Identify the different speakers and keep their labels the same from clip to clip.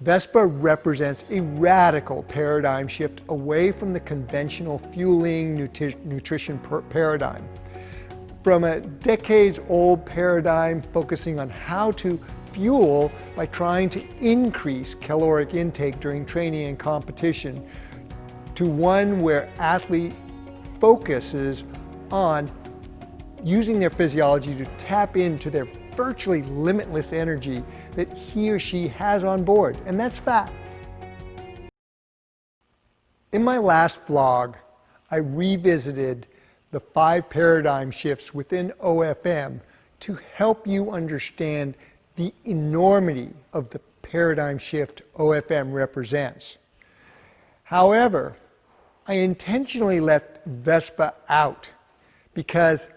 Speaker 1: Vespa represents a radical paradigm shift away from the conventional fueling nutrition paradigm. From a decades-old paradigm focusing on how to fuel by trying to increase caloric intake during training and competition, to one where athlete focuses on using their physiology to tap into their virtually limitless energy that he or she has on board, and that's fat. In my last vlog, I revisited the 5 paradigm shifts within OFM to help you understand the enormity of the paradigm shift OFM represents. However, I intentionally left Vespa out because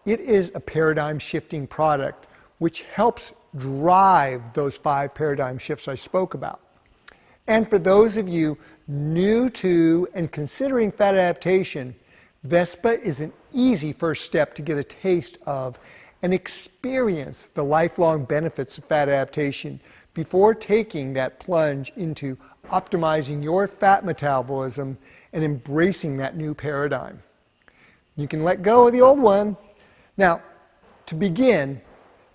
Speaker 1: it is a paradigm shifting product which helps drive those 5 paradigm shifts I spoke about. And for those of you new to and considering fat adaptation, Vespa is an easy first step to get a taste of and experience the lifelong benefits of fat adaptation before taking that plunge into optimizing your fat metabolism and embracing that new paradigm. You can let go of the old one. Now, to begin,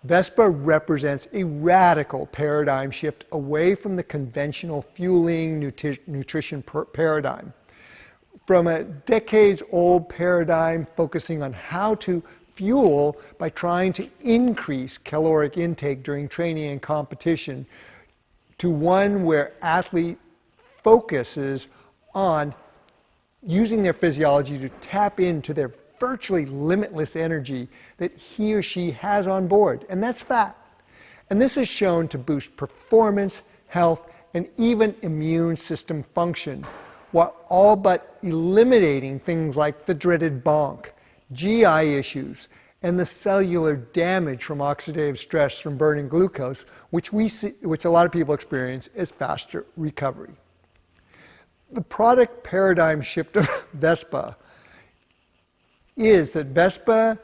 Speaker 1: Vespa represents a radical paradigm shift away from the conventional fueling nutrition paradigm. From a decades-old paradigm focusing on how to fuel by trying to increase caloric intake during training and competition, to one where athlete focuses on using their physiology to tap into their virtually limitless energy that he or she has on board, and that's fat. And this is shown to boost performance, health, and even immune system function, while all but eliminating things like the dreaded bonk, GI issues, and the cellular damage from oxidative stress from burning glucose, which a lot of people experience as faster recovery. The product paradigm shift of Vespa is that Vespa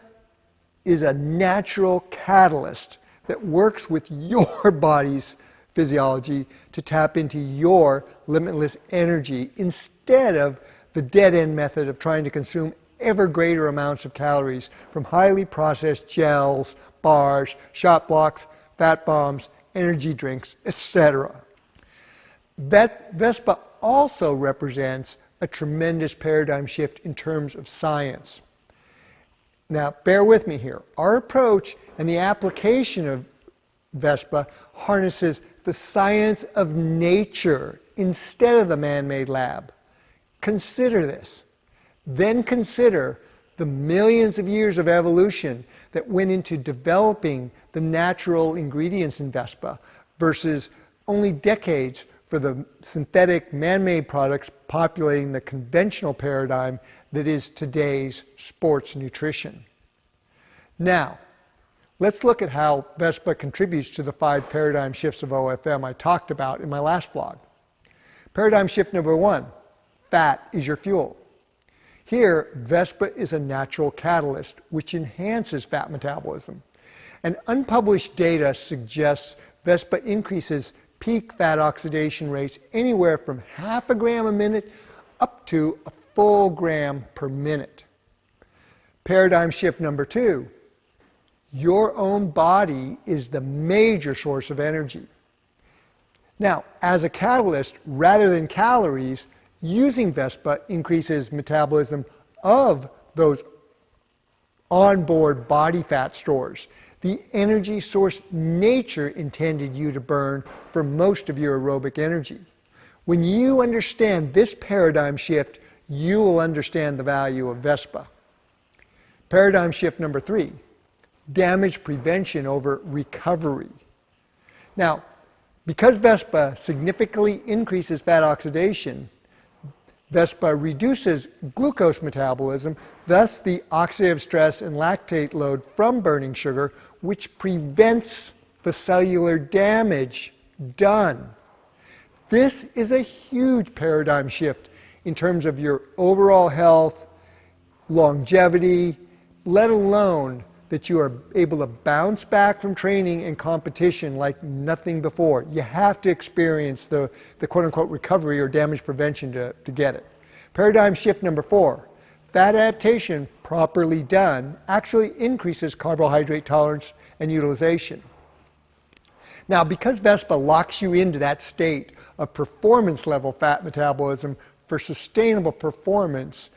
Speaker 1: is a natural catalyst that works with your body's physiology to tap into your limitless energy instead of the dead-end method of trying to consume ever greater amounts of calories from highly processed gels, bars, shot blocks, fat bombs, energy drinks, etc. Vespa also represents a tremendous paradigm shift in terms of science. Now, bear with me here. Our approach and the application of Vespa harnesses the science of nature instead of the man-made lab. Consider this. Then consider the millions of years of evolution that went into developing the natural ingredients in Vespa versus only decades for the synthetic man-made products populating the conventional paradigm that is today's sports nutrition. Now, let's look at how Vespa contributes to the 5 paradigm shifts of OFM I talked about in my last vlog. Paradigm shift number 1, fat is your fuel. Here, Vespa is a natural catalyst which enhances fat metabolism. And unpublished data suggests Vespa increases peak fat oxidation rates anywhere from half a gram a minute up to a full gram per minute. Paradigm shift number 2, your own body is the major source of energy. Now, as a catalyst, rather than calories, using Vespa increases metabolism of those onboard body fat stores, the energy source nature intended you to burn for most of your aerobic energy. When you understand this paradigm shift, you will understand the value of Vespa. Paradigm shift number 3, damage prevention over recovery. Now, because Vespa significantly increases fat oxidation, Vespa reduces glucose metabolism, thus the oxidative stress and lactate load from burning sugar, which prevents the cellular damage done. This is a huge paradigm shift in terms of your overall health, longevity, let alone that you are able to bounce back from training and competition like nothing before. You have to experience the quote-unquote recovery or damage prevention to get it. Paradigm shift number 4. Fat adaptation, properly done, actually increases carbohydrate tolerance and utilization. Now, because Vespa locks you into that state of performance level fat metabolism for sustainable performance,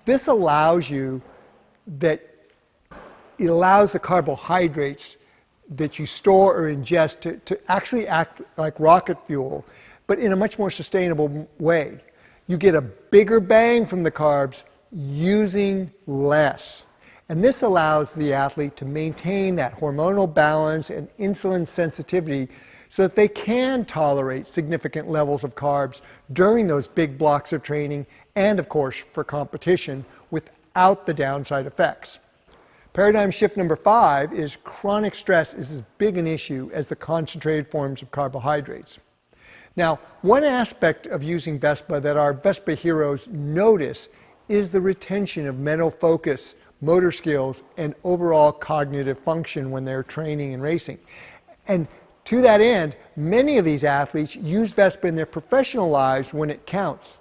Speaker 1: this allows you that it allows the carbohydrates that you store or ingest to actually act like rocket fuel, but in a much more sustainable way. You get a bigger bang from the carbs using less. And this allows the athlete to maintain that hormonal balance and insulin sensitivity so that they can tolerate significant levels of carbs during those big blocks of training and, of course, for competition without the downside effects. Paradigm shift number 5 is chronic stress is as big an issue as the concentrated forms of carbohydrates. Now, one aspect of using Vespa that our Vespa heroes notice is the retention of mental focus, motor skills, and overall cognitive function when they're training and racing. And to that end, many of these athletes use Vespa in their professional lives when it counts.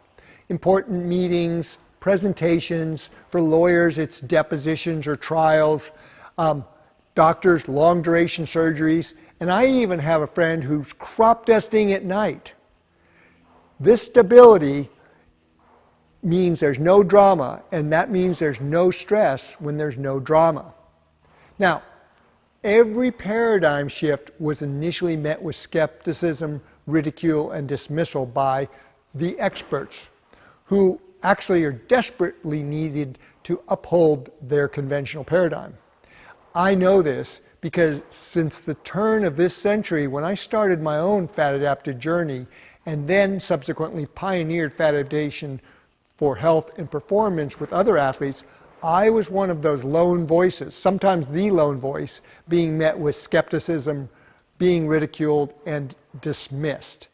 Speaker 1: Important meetings, presentations, for lawyers it's depositions or trials, doctors, long duration surgeries, and I even have a friend who's crop dusting at night. This stability means there's no drama, and that means there's no stress when there's no drama. Now, every paradigm shift was initially met with skepticism, ridicule, and dismissal by the experts, who actually are desperately needed to uphold their conventional paradigm. I know this because since the turn of this century, when I started my own fat adapted journey and then subsequently pioneered fat adaptation for health and performance with other athletes, I was one of those lone voices, sometimes the lone voice, being met with skepticism, being ridiculed, and dismissed.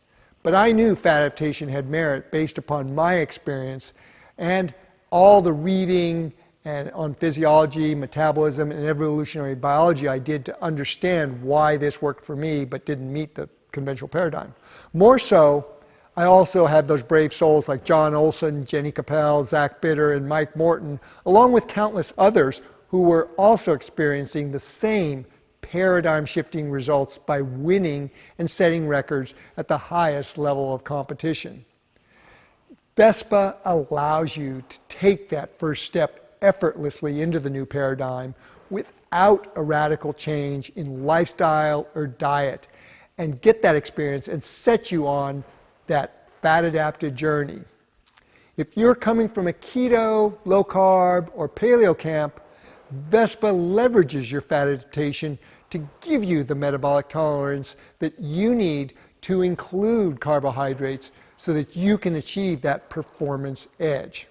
Speaker 1: But I knew fat adaptation had merit based upon my experience and all the reading and on physiology, metabolism, and evolutionary biology I did to understand why this worked for me but didn't meet the conventional paradigm. More so, I also had those brave souls like John Olson, Jenny Capel, Zach Bitter, and Mike Morton, along with countless others who were also experiencing the same paradigm-shifting results by winning and setting records at the highest level of competition. Vespa allows you to take that first step effortlessly into the new paradigm without a radical change in lifestyle or diet, and get that experience and set you on that fat adapted journey. If you're coming from a keto, low carb, or paleo camp, Vespa leverages your fat adaptation to give you the metabolic tolerance that you need to include carbohydrates so that you can achieve that performance edge.